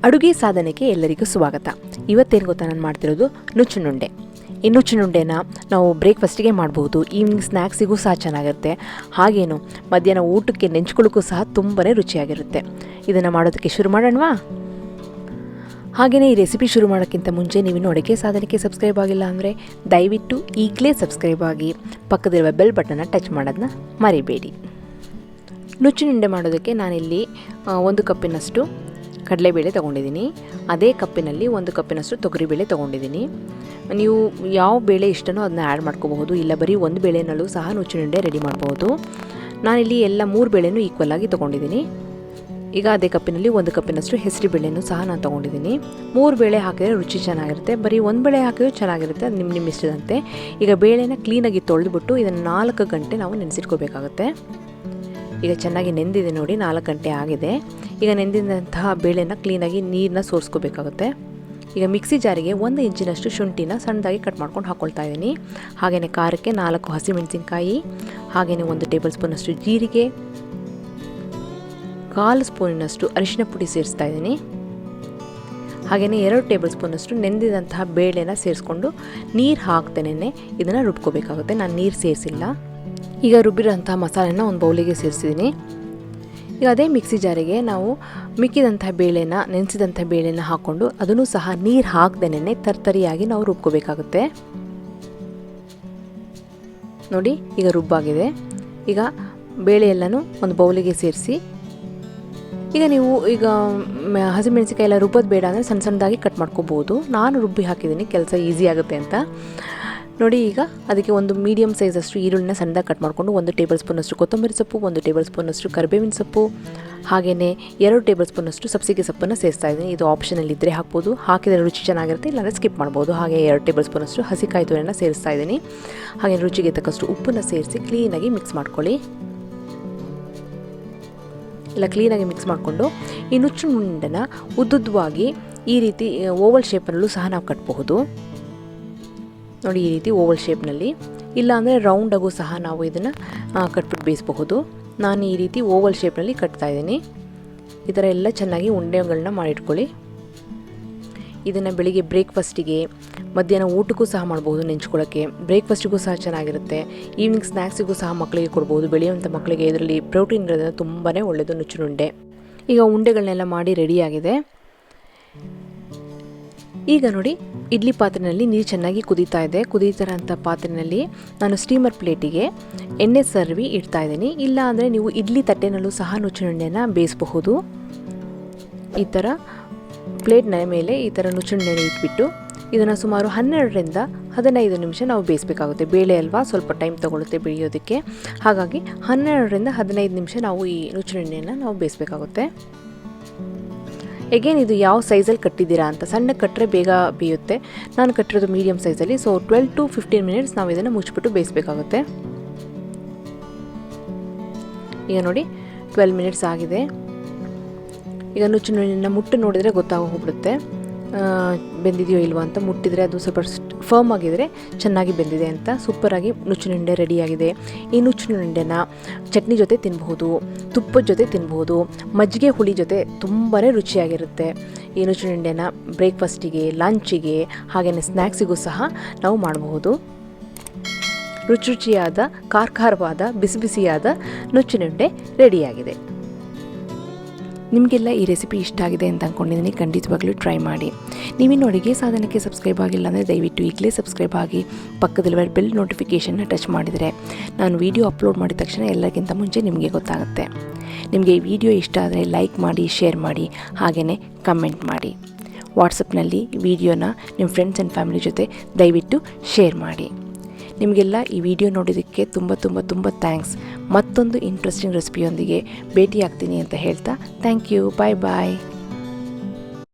ಅಡುಗೆ ಸಾಧನೆಗೆ ಎಲ್ಲರಿಗೂ ಸ್ವಾಗತ. ಇವತ್ತೇನು ಗೊತ್ತಾ, ನಾನು ಮಾಡ್ತಿರೋದು ನುಚ್ಚಿನುಂಡೆ. ಈ ನುಚ್ಚಿನುಂಡೆನ ನಾವು ಬ್ರೇಕ್ಫಾಸ್ಟಿಗೆ ಮಾಡ್ಬೋದು, ಈವ್ನಿಂಗ್ ಸ್ನ್ಯಾಕ್ಸಿಗೂ ಸಹ ಚೆನ್ನಾಗಿರುತ್ತೆ. ಹಾಗೇನು ಮಧ್ಯಾಹ್ನ ಊಟಕ್ಕೆ ನೆಂಚ್ಕೊಳ್ಳೋಕ್ಕೂ ಸಹ ತುಂಬಾ ರುಚಿಯಾಗಿರುತ್ತೆ. ಇದನ್ನು ಮಾಡೋದಕ್ಕೆ ಶುರು ಮಾಡೋಣವಾ? ಹಾಗೆಯೇ ಈ ರೆಸಿಪಿ ಶುರು ಮಾಡೋಕ್ಕಿಂತ ಮುಂಚೆ ನೀವಿನ್ನು ಅಡುಗೆ ಸಾಧನೆಗೆ ಸಬ್ಸ್ಕ್ರೈಬ್ ಆಗಿಲ್ಲ ಅಂದರೆ ದಯವಿಟ್ಟು ಈಗಲೇ ಸಬ್ಸ್ಕ್ರೈಬ್ ಆಗಿ ಪಕ್ಕದಲ್ಲಿರುವ ಬೆಲ್ ಬಟನ್ನ ಟಚ್ ಮಾಡೋದನ್ನ ಮರಿಬೇಡಿ. ನುಚ್ಚಿನುಂಡೆ ಮಾಡೋದಕ್ಕೆ ನಾನಿಲ್ಲಿ 1 ಕಪ್ಪಿನಷ್ಟು ಕಡಲೆಬೇಳೆ ತೊಗೊಂಡಿದ್ದೀನಿ. ಅದೇ ಕಪ್ಪಿನಲ್ಲಿ 1 ಕಪ್ಪಿನಷ್ಟು ತೊಗರಿಬೇಳೆ ತೊಗೊಂಡಿದ್ದೀನಿ. ನೀವು ಯಾವ ಬೇಳೆ ಇಷ್ಟನೋ ಅದನ್ನ ಆ್ಯಡ್ ಮಾಡ್ಕೋಬಹುದು, ಇಲ್ಲ ಬರೀ ಒಂದು ಬೇಳೆನಲ್ಲೂ ಸಹ ನುಚ್ಚಿನುಂಡೆ ರೆಡಿ ಮಾಡ್ಬೋದು. ನಾನಿಲ್ಲಿ ಎಲ್ಲ 3 ಬೇಳೆನೂ ಈಕ್ವಲ್ ಆಗಿ ತೊಗೊಂಡಿದ್ದೀನಿ. ಈಗ ಅದೇ ಕಪ್ಪಿನಲ್ಲಿ 1 ಕಪ್ಪಿನಷ್ಟು ಹೆಸರು ಬೇಳೆನೂ ಸಹ ನಾನು ತೊಗೊಂಡಿದ್ದೀನಿ. 3 ಬೇಳೆ ಹಾಕಿದರೆ ರುಚಿ ಚೆನ್ನಾಗಿರುತ್ತೆ, ಬರೀ 1 ಬೇಳೆ ಹಾಕಿದ್ರೆ ಚೆನ್ನಾಗಿರುತ್ತೆ, ಅದು ನಿಮ್ಮ ಇಷ್ಟದಂತೆ. ಈಗ ಬೇಳೆನ ಕ್ಲೀನಾಗಿ ತೊಳೆದುಬಿಟ್ಟು ಇದನ್ನು 4 ಗಂಟೆ ನಾವು ನೆನೆಸಿಟ್ಕೋಬೇಕಾಗುತ್ತೆ. ಈಗ ಚೆನ್ನಾಗಿ ನೆಂದಿದೆ ನೋಡಿ, 4 ಗಂಟೆ ಆಗಿದೆ. ಈಗ ನೆಂದಿದಂತಹ ಬೇಳೆನ ಕ್ಲೀನಾಗಿ ನೀರನ್ನ ಸೋರಿಸ್ಕೋಬೇಕಾಗುತ್ತೆ. ಈಗ ಮಿಕ್ಸಿ ಜಾರಿಗೆ 1 ಇಂಚಿನಷ್ಟು ಶುಂಠಿನ ಸಣ್ಣದಾಗಿ ಕಟ್ ಮಾಡ್ಕೊಂಡು ಹಾಕ್ಕೊಳ್ತಾ ಇದ್ದೀನಿ. ಹಾಗೆಯೇ ಖಾರಕ್ಕೆ 4 ಹಸಿಮೆಣಸಿನ್ಕಾಯಿ, ಹಾಗೆಯೇ 1 ಟೇಬಲ್ ಸ್ಪೂನಷ್ಟು ಜೀರಿಗೆ, 1/4 ಸ್ಪೂನಿನಷ್ಟು ಅರಿಶಿನ ಪುಡಿ ಸೇರಿಸ್ತಾ ಇದ್ದೀನಿ. ಹಾಗೆಯೇ 2 ಟೇಬಲ್ ಸ್ಪೂನಷ್ಟು ನೆಂದಿದಂತಹ ಬೇಳೆನ ಸೇರಿಸ್ಕೊಂಡು ನೀರು ಹಾಕ್ತೇನೆ ಇದನ್ನು ರುಬ್ಕೋಬೇಕಾಗುತ್ತೆ. ನಾನು ನೀರು ಸೇರಿಸಿಲ್ಲ. ಈಗ ರುಬ್ಬಿರೋಂಥ ಮಸಾಲೆನ ಒಂದು ಬೌಲಿಗೆ ಸೇರಿಸಿದ್ದೀನಿ. ಈಗ ಅದೇ ಮಿಕ್ಸಿ ಜಾರಿಗೆ ನಾವು ಮಿಕ್ಕಿದಂಥ ಬೇಳೆನ, ನೆನೆಸಿದಂಥ ಬೇಳೆನ ಹಾಕ್ಕೊಂಡು ಅದನ್ನು ಸಹ ನೀರು ಹಾಕ್ದೇನೆ ತರ್ತರಿಯಾಗಿ ನಾವು ರುಬ್ಕೋಬೇಕಾಗುತ್ತೆ. ನೋಡಿ, ಈಗ ರುಬ್ಬಾಗಿದೆ. ಈಗ ಬೇಳೆ ಎಲ್ಲನೂ ಒಂದು ಬೌಲಿಗೆ ಸೇರಿಸಿ, ಈಗ ನೀವು ಹಸಿಮೆಣಸಿಕಾಯಿ ಎಲ್ಲ ರುಬ್ಬೋದು ಬೇಡ ಅಂದರೆ ಸಣ್ಣ ಸಣ್ಣದಾಗಿ ಕಟ್ ಮಾಡ್ಕೋಬೋದು. ನಾನು ರುಬ್ಬಿ ಹಾಕಿದ್ದೀನಿ, ಕೆಲಸ ಈಸಿ ಆಗುತ್ತೆ ಅಂತ. ನೋಡಿ, ಈಗ ಅದಕ್ಕೆ 1 ಮೀಡಿಯಮ್ ಸೈಜಷ್ಟು ಈರುಳ್ಳಿನ ಸಣ್ಣದಾಗಿ ಕಟ್ ಮಾಡಿಕೊಂಡು 1 ಟೇಬಲ್ ಸ್ಪೂನಷ್ಟು ಕೊತ್ತಂಬರಿ ಸೊಪ್ಪು, 1 ಟೇಬಲ್ ಸ್ಪೂನಷ್ಟು ಕರಿಬೇವಿನ ಸೊಪ್ಪು, ಹಾಗೆಯೇ 2 ಟೇಬಲ್ ಸ್ಪೂನಷ್ಟು ಸಬ್ಸಿಗೆ ಸೊಪ್ಪನ್ನು ಸೇರಿಸ್ತಾ ಇದ್ದೀನಿ. ಇದು ಆಪ್ಷನಲ್ಲಿ ಇದ್ದರೆ ಹಾಕ್ಬೋದು, ಹಾಕಿದರೆ ರುಚಿ ಚೆನ್ನಾಗಿರುತ್ತೆ, ಇಲ್ಲಾಂದರೆ ಸ್ಕಿಪ್ ಮಾಡ್ಬೋದು. ಹಾಗೆ 2 ಟೇಬಲ್ ಸ್ಪೂನಷ್ಟು ಹಸಿಕಾಯಿ ತುರಿಯನ್ನು ಸೇರಿಸ್ತಾ ಇದ್ದೀನಿ. ಹಾಗೆ ರುಚಿಗೆ ತಕ್ಕಷ್ಟು ಉಪ್ಪನ್ನು ಸೇರಿಸಿ ಕ್ಲೀನಾಗಿ ಮಿಕ್ಸ್ ಮಾಡ್ಕೊಳ್ಳಿ. ಎಲ್ಲ ಕ್ಲೀನಾಗಿ ಮಿಕ್ಸ್ ಮಾಡಿಕೊಂಡು ಈ ನುಚ್ಚಿನುಂಡೆನ ಉದ್ದುದ್ದವಾಗಿ ಈ ರೀತಿ ಓವಲ್ ಶೇಪಲ್ಲೂ ಸಹ ನಾವು ಕಟ್ಟಬಹುದು. ನೋಡಿ, ಈ ರೀತಿ ಓವಲ್ ಶೇಪ್ನಲ್ಲಿ, ಇಲ್ಲಾಂದರೆ ರೌಂಡಾಗೂ ಸಹ ನಾವು ಇದನ್ನು ಕಟ್ಬಿಟ್ಟು ಬೇಯಿಸಬಹುದು. ನಾನು ಈ ರೀತಿ ಓವಲ್ ಶೇಪ್ನಲ್ಲಿ ಕಟ್ತಾ ಇದ್ದೀನಿ. ಈ ಥರ ಎಲ್ಲ ಚೆನ್ನಾಗಿ ಉಂಡೆಗಳನ್ನ ಮಾಡಿಟ್ಕೊಳ್ಳಿ. ಇದನ್ನು ಬೆಳಿಗ್ಗೆ ಬ್ರೇಕ್ಫಾಸ್ಟಿಗೆ, ಮಧ್ಯಾಹ್ನ ಊಟಕ್ಕೂ ಸಹ ಮಾಡ್ಬೋದು, ನೆಂಚ್ಕೊಳ್ಳೋಕ್ಕೆ ಬ್ರೇಕ್ಫಾಸ್ಟಿಗೂ ಸಹ ಚೆನ್ನಾಗಿರುತ್ತೆ. ಈವ್ನಿಂಗ್ ಸ್ನ್ಯಾಕ್ಸಿಗೂ ಸಹ ಮಕ್ಕಳಿಗೆ ಕೊಡ್ಬೋದು. ಬೆಳೆಯುವಂಥ ಮಕ್ಕಳಿಗೆ ಇದರಲ್ಲಿ ಪ್ರೋಟೀನ್ ಇರೋದ್ರಿಂದ ತುಂಬಾ ಒಳ್ಳೆಯದು ನುಚ್ಚಿನುಂಡೆ. ಈಗ ಉಂಡೆಗಳನ್ನೆಲ್ಲ ಮಾಡಿ ರೆಡಿಯಾಗಿದೆ. ಈಗ ನೋಡಿ, ಇಡ್ಲಿ ಪಾತ್ರೆಯಲ್ಲಿ ನೀರು ಚೆನ್ನಾಗಿ ಕುದೀತಾ ಇದೆ. ಕುದೀತಾರಂಥ ಪಾತ್ರೆಯಲ್ಲಿ ನಾನು ಸ್ಟೀಮರ್ ಪ್ಲೇಟಿಗೆ ಎಣ್ಣೆ ಸರ್ವಿ ಇಡ್ತಾ ಇದ್ದೀನಿ. ಇಲ್ಲ ಅಂದರೆ ನೀವು ಇಡ್ಲಿ ತಟ್ಟೆನಲ್ಲೂ ಸಹ ನುಚ್ಚಿನುಂಡೆನ ಬೇಯಿಸಬಹುದು. ಈ ಥರ ಪ್ಲೇಟ್ನ ಮೇಲೆ ಈ ಥರ ನುಚ್ಚಿನುಂಡೆನ ಇಟ್ಬಿಟ್ಟು ಇದನ್ನು ಸುಮಾರು 12ರಿಂದ 15 ನಿಮಿಷ ನಾವು ಬೇಯಿಸಬೇಕಾಗುತ್ತೆ. ಬೇಳೆ ಅಲ್ವಾ, ಸ್ವಲ್ಪ ಟೈಮ್ ತೊಗೊಳುತ್ತೆ ಬೇಯೋದಕ್ಕೆ. ಹಾಗಾಗಿ 12ರಿಂದ 15 ನಿಮಿಷ ನಾವು ಈ ನುಚ್ಚಿನುಂಡೆನ ನಾವು ಬೇಯಿಸಬೇಕಾಗುತ್ತೆ. ಎಗೇನ್ ಇದು ಯಾವ ಸೈಜಲ್ಲಿ ಕಟ್ಟಿದ್ದೀರಾ ಅಂತ, ಸಣ್ಣ ಕಟ್ಟರೆ ಬೇಗ ಬೇಯುತ್ತೆ. ನಾನು ಕಟ್ಟಿರೋದು ಮೀಡಿಯಮ್ ಸೈಜಲ್ಲಿ. ಸೊ 12 to 15 ಮಿನಿಟ್ಸ್ ನಾವು ಇದನ್ನು ಮುಚ್ಚಿಬಿಟ್ಟು ಬೇಯಿಸಬೇಕಾಗುತ್ತೆ. ಈಗ ನೋಡಿ, 12 ಮಿನಿಟ್ಸ್ ಆಗಿದೆ. ಈಗ ನುಚ್ಚಿನುಂಡೆನ ಮುಟ್ಟು ನೋಡಿದರೆ ಹೋಗ್ಬಿಡುತ್ತೆ ಬೆಂದಿದೆಯೋ ಇಲ್ವೋ ಅಂತ. ಮುಟ್ಟಿದರೆ ಅದು ಸ್ವಲ್ಪ ಫರ್ಮ್ ಆಗಿದರೆ ಚೆನ್ನಾಗಿ ಬೆಂದಿದೆ ಅಂತ. ಸೂಪರಾಗಿ ನುಚ್ಚಿನುಂಡೆ ರೆಡಿಯಾಗಿದೆ. ಈ ನುಚ್ಚಿನುಂಡೆನ ಚಟ್ನಿ ಜೊತೆ ತಿನ್ನಬಹುದು, ತುಪ್ಪದ ಜೊತೆ ತಿನ್ನಬಹುದು, ಮಜ್ಜಿಗೆ ಹುಳಿ ಜೊತೆ ತುಂಬಾ ರುಚಿಯಾಗಿರುತ್ತೆ. ಈ ನುಚ್ಚಿನುಂಡೆನ ಬ್ರೇಕ್ಫಾಸ್ಟಿಗೆ, ಲಂಚಿಗೆ, ಹಾಗೆಯೇ ಸ್ನ್ಯಾಕ್ಸಿಗೂ ಸಹ ನಾವು ಮಾಡಬಹುದು. ರುಚಿಯಾದ, ಖಾರವಾದ, ಬಿಸಿ ಬಿಸಿಯಾದ ನುಚ್ಚಿನುಂಡೆ ರೆಡಿಯಾಗಿದೆ. ನಿಮಗೆಲ್ಲ ಈ ರೆಸಿಪಿ ಇಷ್ಟ ಆಗಿದೆ ಅಂತ ಅಂದ್ಕೊಂಡಿದ್ದೀನಿ. ಖಂಡಿತವಾಗ್ಲೂ ಟ್ರೈ ಮಾಡಿ. ನೀವಿನ್ನು ಅಡುಗೆ ಸಾಧನಕ್ಕೆ ಸಬ್ಸ್ಕ್ರೈಬ್ ಆಗಿಲ್ಲ ಅಂದರೆ ದಯವಿಟ್ಟು ಈಗಲೇ ಸಬ್ಸ್ಕ್ರೈಬ್ ಆಗಿ ಪಕ್ಕದಲ್ಲಿರುವ ಬೆಲ್ ನೋಟಿಫಿಕೇಷನ್ನ ಟಚ್ ಮಾಡಿದರೆ ನಾನು ವಿಡಿಯೋ ಅಪ್ಲೋಡ್ ಮಾಡಿದ ತಕ್ಷಣ ಎಲ್ಲರಿಗಿಂತ ಮುಂಚೆ ನಿಮಗೆ ಗೊತ್ತಾಗುತ್ತೆ. ನಿಮಗೆ ಈ ವಿಡಿಯೋ ಇಷ್ಟ ಆದರೆ ಲೈಕ್ ಮಾಡಿ, ಶೇರ್ ಮಾಡಿ, ಹಾಗೆಯೇ ಕಮೆಂಟ್ ಮಾಡಿ. ವಾಟ್ಸಪ್ನಲ್ಲಿ ವಿಡಿಯೋನ ನಿಮ್ಮ ಫ್ರೆಂಡ್ಸ್ ಆ್ಯಂಡ್ ಫ್ಯಾಮಿಲಿ ಜೊತೆ ದಯವಿಟ್ಟು ಶೇರ್ ಮಾಡಿ. ನಿಮಗೆಲ್ಲ ಈ ವಿಡಿಯೋ ನೋಡೋದಕ್ಕೆ ತುಂಬ ಥ್ಯಾಂಕ್ಸ್. ಮತ್ತೊಂದು ಇಂಟ್ರೆಸ್ಟಿಂಗ್ ರೆಸಿಪಿಯೊಂದಿಗೆ ಭೇಟಿ ಆಗ್ತೀನಿ ಅಂತ ಹೇಳ್ತಾ ಥ್ಯಾಂಕ್ ಯು. ಬಾಯ್.